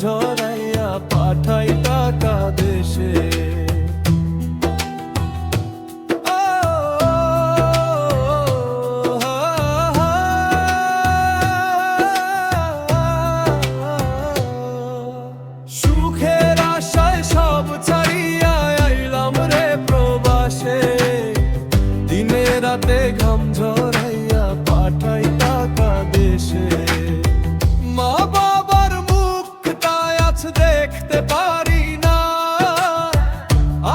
ঝরাইয়া পাঠাই টাকা দেশে। সুখের আশায় সব ছাড়িয়া আইলাম রে প্রবাসে, দিনে রাতে ঘাম ঝরাইয়া পাঠাই টাকা দেশে। মা বাবার মুখটা আজ দেখতে পারি না,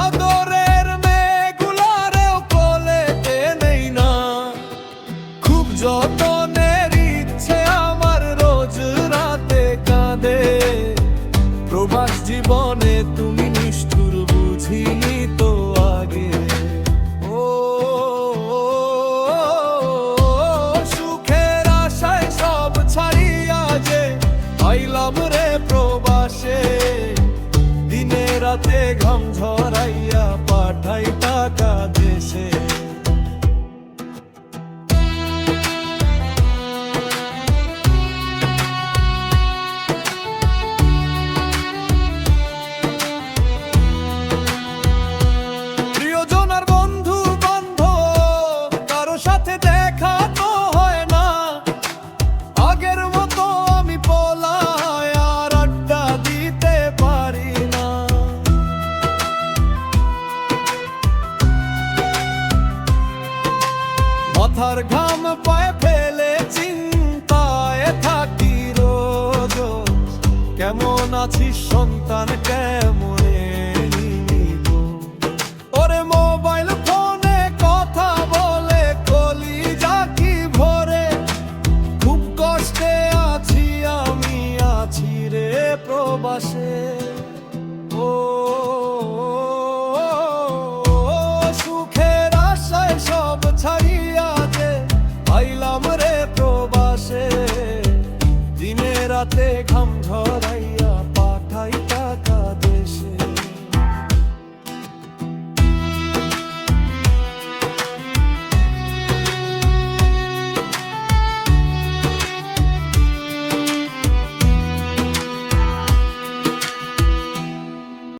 আদরের মেয়েগুলারেও কোলেতে নেই না। খুব যতনের ইচ্ছে আমার রোজ রাতে কাঁদে, প্রবাস জীবনে তুমি নিষ্ঠুর বুঝিনি তো আগে। ও সুখের আশায় সব ছাড়িয়া যে আইলাম রে প্রবাসে, দিনে রাতে ঘাম ঝরাইয়া পাঠাই টাকা দেশে। প্রিয়জনার বন্ধু বান্ধব কারো সাথে দেখা তো হয় না, আগের মতো আমি পলায় আর আড্ডা দিতে পারি না। মাথার ঘাম পায়ে ফেলে চিন্তায় থাকি রোজ, কেমন আছিস সন্তান কেমন। ওরে মোবাইল ফোনে কথা বলে কলিজা কি ভরে, খুব কষ্টে আছি আমি আছি রে প্রবাসে। ও